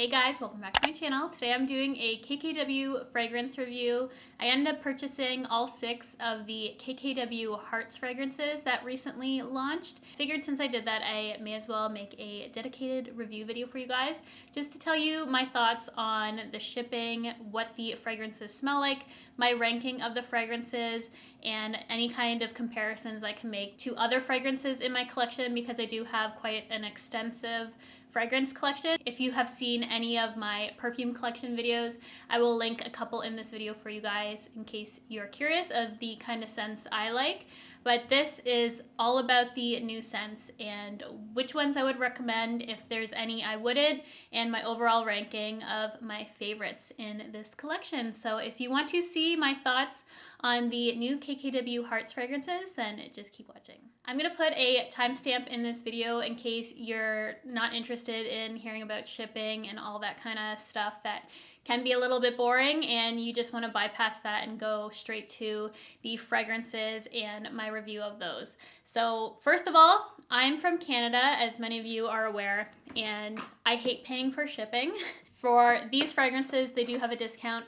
Hey guys, welcome back to my channel. Today I'm doing a KKW fragrance review. I ended up purchasing all 6 of the KKW Hearts fragrances that recently launched. Figured since I did that, I may as well make a dedicated review video for you guys, just to tell you my thoughts on the shipping, what the fragrances smell like, my ranking of the fragrances, and any kind of comparisons I can make to other fragrances in my collection, because I do have quite an extensive fragrance collection. If you have seen any of my perfume collection videos, I will link a couple in this video for you guys in case you're curious of the kind of scents I like. But this is all about the new scents and which ones I would recommend, if there's any I wouldn't, and my overall ranking of my favorites in this collection. So if you want to see my thoughts on the new KKW Hearts fragrances, then just keep watching. I'm gonna put a timestamp in this video in case you're not interested in hearing about shipping and all that kind of stuff that can be a little bit boring, and you just want to bypass that and go straight to the fragrances and my review of those. So first of all, I'm from Canada, as many of you are aware, and I hate paying for shipping. For these fragrances, they do have a discount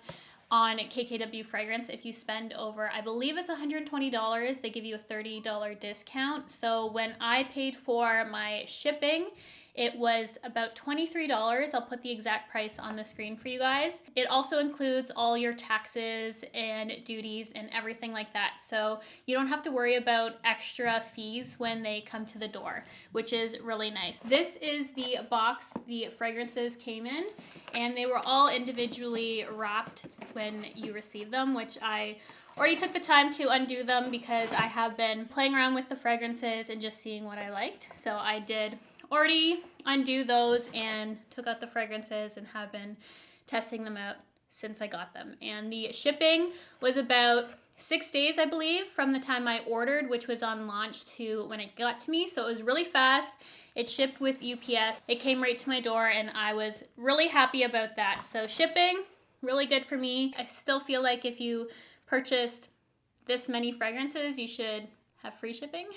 on KKW fragrance. If you spend over, I believe it's $120, they give you a $30 discount. So when I paid for my shipping, it was about $23. I'll put the exact price on the screen for you guys. It also includes all your taxes and duties and everything like that. So you don't have to worry about extra fees when they come to the door, which is really nice. This is the box the fragrances came in, and they were all individually wrapped when you receive them, which I already took the time to undo them because I have been playing around with the fragrances and just seeing what I liked. So I did already undo those and took out the fragrances and have been testing them out since I got them. And the shipping was about 6 days, I believe, from the time I ordered, which was on launch, to when it got to me. So it was really fast. It shipped with UPS. It came right to my door, and I was really happy about that. So shipping, really good for me. I still feel like if you purchased this many fragrances, you should have free shipping,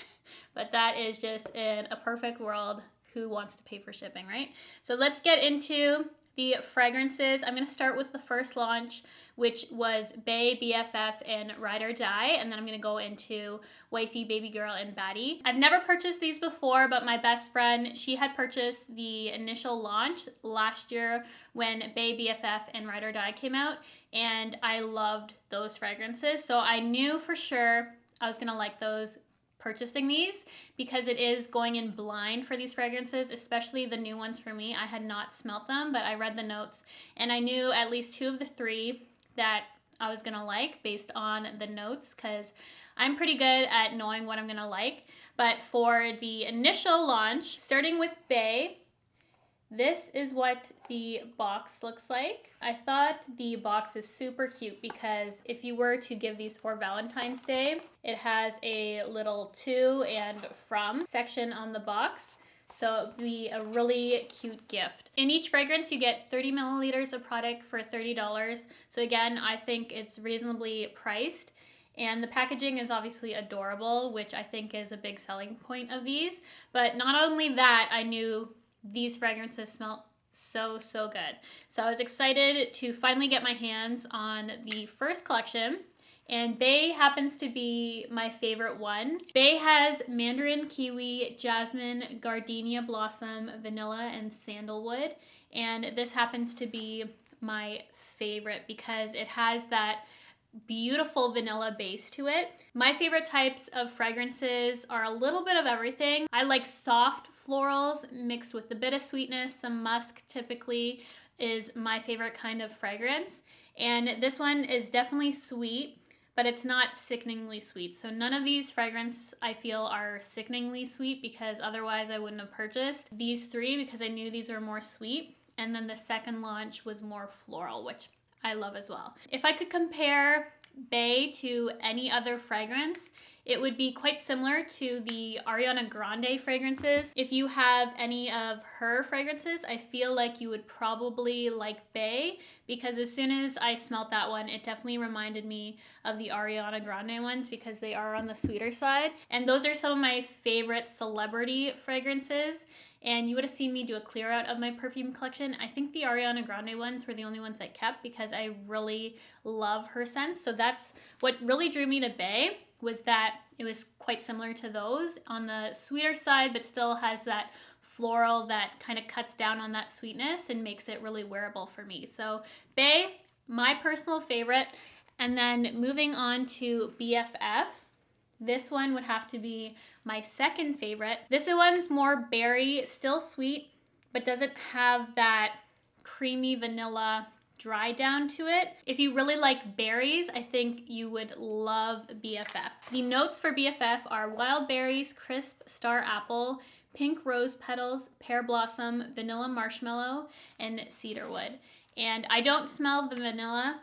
but that is just in a perfect world. Who wants to pay for shipping, right? So let's get into the fragrances. I'm gonna start with the first launch, which was Bay, BFF, and Ride or Die, and then I'm gonna go into Wifey, Baby Girl, and Baddie. I've never purchased these before, but my best friend, she had purchased the initial launch last year when Bay, BFF, and Ride or Die came out, and I loved those fragrances. So I knew for sure I was gonna like those purchasing these, because it is going in blind for these fragrances, especially the new ones for me. I had not smelt them, but I read the notes and I knew at least 2 of the 3 that I was gonna like based on the notes, because I'm pretty good at knowing what I'm gonna like. But for the initial launch, starting with Bay, this is what the box looks like. I thought the box is super cute because if you were to give these for Valentine's Day, it has a little to and from section on the box. So it would be a really cute gift. In each fragrance, you get 30 milliliters of product for $30. So again, I think it's reasonably priced. And the packaging is obviously adorable, which I think is a big selling point of these. But not only that, I knew these fragrances smell so good. So I was excited to finally get my hands on the first collection, and Bay happens to be my favorite one. Bay has mandarin, kiwi, jasmine, gardenia blossom, vanilla, and sandalwood, and this happens to be my favorite because it has that beautiful vanilla base to it. My favorite types of fragrances are a little bit of everything. I like soft florals mixed with a bit of sweetness. Some musk typically is my favorite kind of fragrance. And this one is definitely sweet, but it's not sickeningly sweet. So none of these fragrances I feel are sickeningly sweet, because otherwise I wouldn't have purchased these 3, because I knew these were more sweet. And then the second launch was more floral, which I love as well. If I could compare Bay to any other fragrance, it would be quite similar to the Ariana Grande fragrances. If you have any of her fragrances, I feel like you would probably like Bay, because as soon as I smelt that one, it definitely reminded me of the Ariana Grande ones, because they are on the sweeter side. And those are some of my favorite celebrity fragrances. and you would have seen me do a clear out of my perfume collection. I think the Ariana Grande ones were the only ones I kept because I really love her scents. So that's what really drew me to Bay, was that it was quite similar to those on the sweeter side, but still has that floral that kind of cuts down on that sweetness and makes it really wearable for me. So Bay, my personal favorite. And then moving on to BFF, this one would have to be my second favorite. This one's more berry, still sweet, but doesn't have that creamy vanilla dry down to it. If you really like berries, I think you would love BFF. The notes for BFF are wild berries, crisp star apple, pink rose petals, pear blossom, vanilla marshmallow, and cedarwood. And I don't smell the vanilla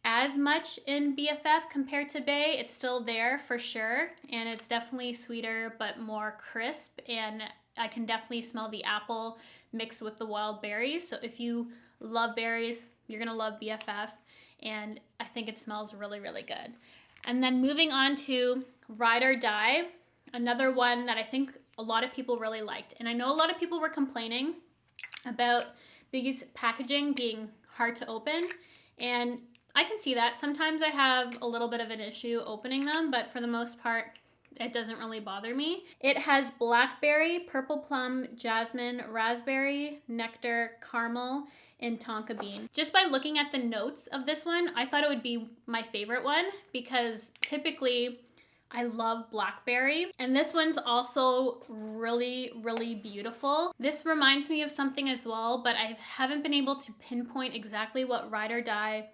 as much in BFF compared to Bay. It's still there for sure, and it's definitely sweeter but more crisp, and I can definitely smell the apple mixed with the wild berries. So if you love berries, you're gonna love BFF, and I think it smells really, really good. And then moving on to Ride or Die, another one that I think a lot of people really liked. And I know a lot of people were complaining about these packaging being hard to open, and I can see that. Sometimes I have a little bit of an issue opening them, but for the most part, it doesn't really bother me. It has blackberry, purple plum, jasmine, raspberry, nectar, caramel, and tonka bean. Just by looking at the notes of this one, I thought it would be my favorite one because typically I love blackberry. And this one's also really, really beautiful. This reminds me of something as well, but I haven't been able to pinpoint exactly what Ride or Die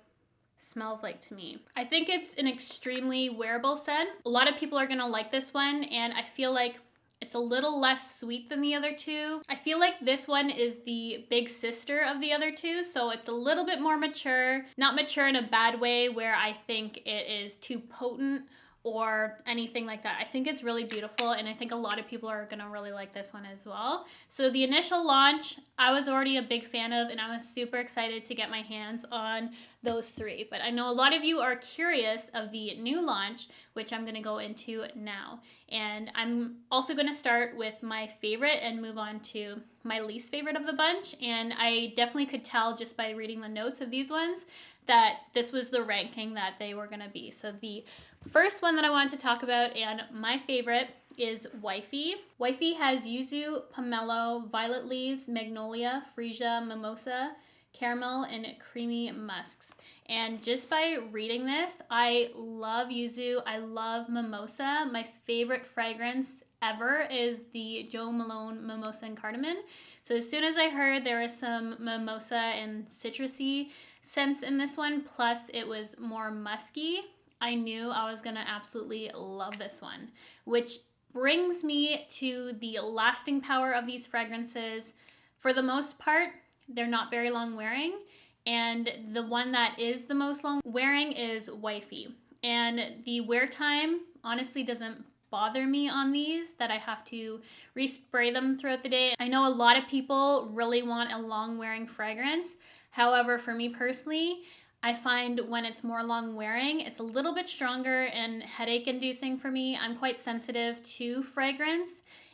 smells like to me. I think it's an extremely wearable scent. A lot of people are gonna like this one, and I feel like it's a little less sweet than the other two. I feel like this one is the big sister of the other two, so it's a little bit more mature. Not mature in a bad way where I think it is too potent or anything like that. I think it's really beautiful, and I think a lot of people are gonna really like this one as well. So the initial launch, I was already a big fan of, and I was super excited to get my hands on those three. But I know a lot of you are curious of the new launch, which I'm gonna go into now. And I'm also gonna start with my favorite and move on to my least favorite of the bunch. And I definitely could tell just by reading the notes of these ones that this was the ranking that they were gonna be. So the first one that I wanted to talk about, and my favorite, is Wifey. Wifey has yuzu, pomelo, violet leaves, magnolia, freesia, mimosa, caramel, and creamy musks. And just by reading this, I love yuzu, I love mimosa. My favorite fragrance ever is the Jo Malone Mimosa and Cardamom. So as soon as I heard there was some mimosa and citrusy scents in this one, plus it was more musky, I knew I was gonna absolutely love this one, which brings me to the lasting power of these fragrances. For the most part, they're not very long wearing, and the one that is the most long wearing is Wifey. And the wear time honestly doesn't bother me on these, that I have to respray them throughout the day. I know a lot of people really want a long wearing fragrance. However, for me personally, I find when it's more long wearing, it's a little bit stronger and headache inducing for me. I'm quite sensitive to fragrance,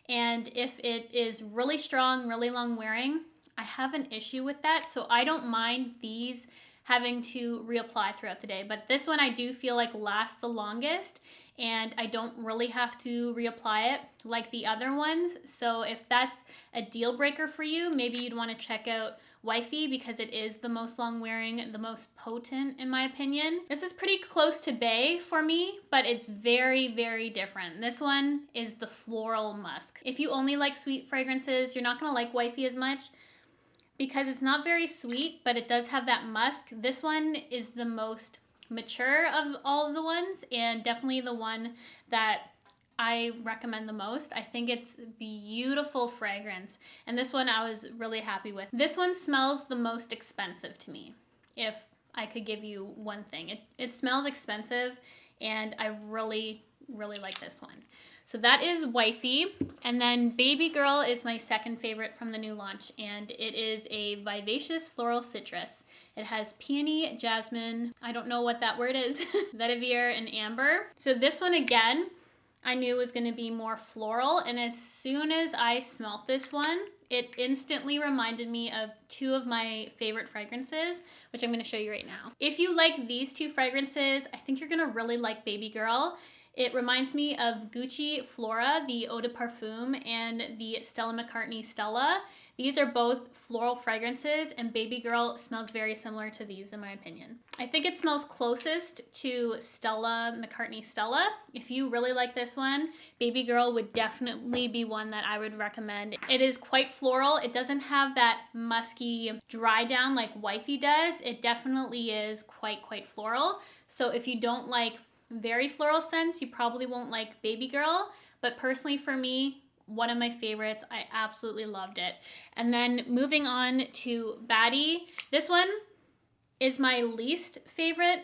and if it is really strong, really long wearing, I have an issue with that. So I don't mind these having to reapply throughout the day. But this one I do feel like lasts the longest, and I don't really have to reapply it like the other ones. So if that's a deal breaker for you, maybe you'd want to check out Wifey because it is the most long wearing, the most potent in my opinion. This is pretty close to Bay for me, but it's very, very different. This one is the floral musk. If you only like sweet fragrances, you're not gonna like Wifey as much because it's not very sweet, but it does have that musk. This one is the most mature of all of the ones, and definitely the one that I recommend the most. I think it's beautiful fragrance, and this one I was really happy with. This one smells the most expensive to me, if I could give you one thing. It smells expensive, and I really, really like this one. So that is Wifey, and then Baby Girl is my second favorite from the new launch, and it is a vivacious floral citrus. It has peony, jasmine, I don't know what that word is, vetiver, and amber. So this one again, I knew was going to be more floral, and as soon as I smelt this one, it instantly reminded me of two of my favorite fragrances, which I'm going to show you right now. If you like these two fragrances, I think you're going to really like Baby Girl. It reminds me of Gucci Flora, the Eau de Parfum, and the Stella McCartney Stella. These are both floral fragrances, and Baby Girl smells very similar to these in my opinion. I think it smells closest to Stella McCartney Stella. If you really like this one, Baby Girl would definitely be one that I would recommend. It is quite floral. It doesn't have that musky dry down like Wifey does. It definitely is quite floral. So if you don't like very floral scents, you probably won't like Baby Girl, but personally for me, one of my favorites. I absolutely loved it. And then moving on to Baddie. This one is my least favorite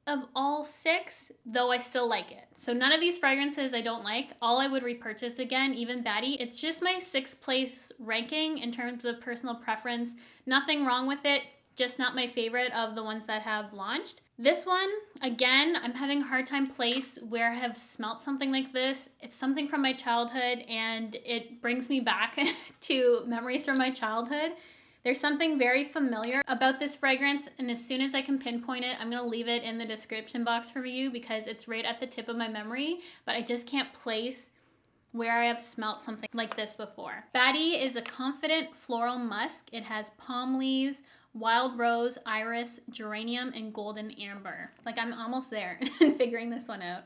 of all 6, though I still like it. So none of these fragrances I don't like. All I would repurchase again, even Baddie. It's just my 6th place ranking in terms of personal preference. Nothing wrong with it. Just not my favorite of the ones that have launched. This one, again, I'm having a hard time place where I have smelt something like this. It's something from my childhood and it brings me back to memories from my childhood. There's something very familiar about this fragrance, and as soon as I can pinpoint it, I'm gonna leave it in the description box for you because it's right at the tip of my memory, but I just can't place where I have smelt something like this before. Baddie is a confident floral musk. It has palm leaves, wild rose, iris, geranium, and golden amber. Like I'm almost there in figuring this one out.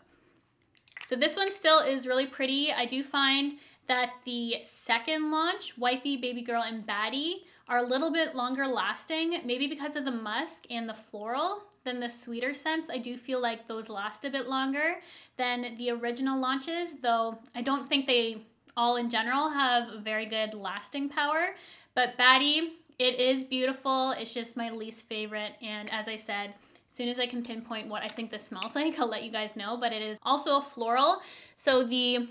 So this one still is really pretty. I do find that the second launch, Wifey, Baby Girl, and Baddie, are a little bit longer lasting, maybe because of the musk and the floral than the sweeter scents. I do feel like those last a bit longer than the original launches, though I don't think they all in general have very good lasting power. But Baddie, it is beautiful. It's just my least favorite. And as I said, as soon as I can pinpoint what I think this smells like, I'll let you guys know. But it is also a floral. So the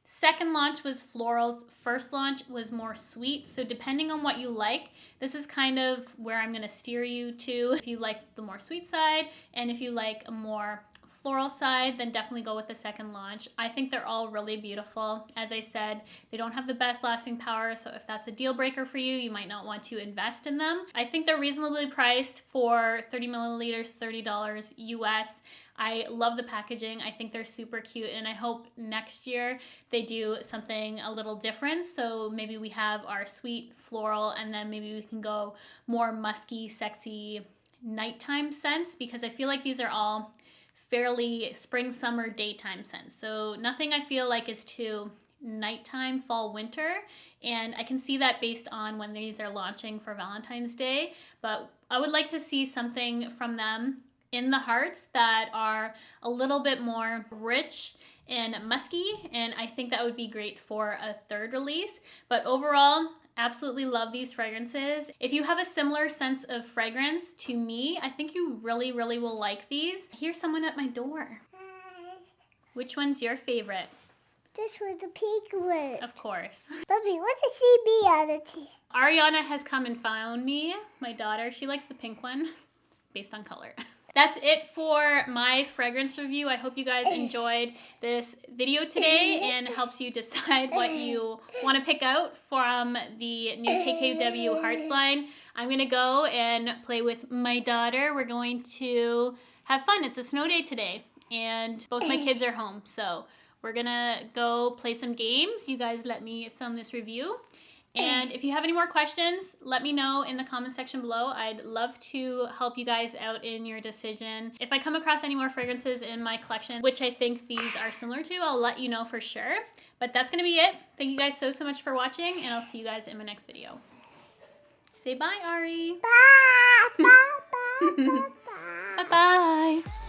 second launch was florals. First launch was more sweet. So depending on what you like, this is kind of where I'm going to steer you to. If you like the more sweet side, and if you like a more floral side, then definitely go with the second launch. I think they're all really beautiful. As I said, they don't have the best lasting power, so if that's a deal breaker for you, you might not want to invest in them. I think they're reasonably priced for 30 milliliters, $30 US. I love the packaging. I think they're super cute, and I hope next year they do something a little different. So maybe we have our sweet floral, and then maybe we can go more musky, sexy nighttime scents, because I feel like these are all fairly spring, summer, daytime scents. So nothing I feel like is too nighttime, fall, winter. And I can see that based on when these are launching for Valentine's Day. But I would like to see something from them in the hearts that are a little bit more rich and musky. And I think that would be great for a third release. But overall, absolutely love these fragrances. If you have a similar sense of fragrance to me, I think you really will like these. Here's someone at my door. Hi. Which one's your favorite? This was the pink one. Of course. Bubby, what's the CB Ariana has come and found me, my daughter. She likes the pink one based on color. That's it for my fragrance review. I hope you guys enjoyed this video today and helps you decide what you want to pick out from the new KKW Hearts line. I'm going to go and play with my daughter. We're going to have fun. It's a snow day today, and both my kids are home. So we're going to go play some games. You guys let me film this review. And if you have any more questions, let me know in the comment section below. I'd love to help you guys out in your decision. If I come across any more fragrances in my collection, which I think these are similar to, I'll let you know for sure. But that's going to be it. Thank you guys so much for watching, and I'll see you guys in my next video. Say bye, Ari. Bye. Bye. Bye. Bye. Bye-bye.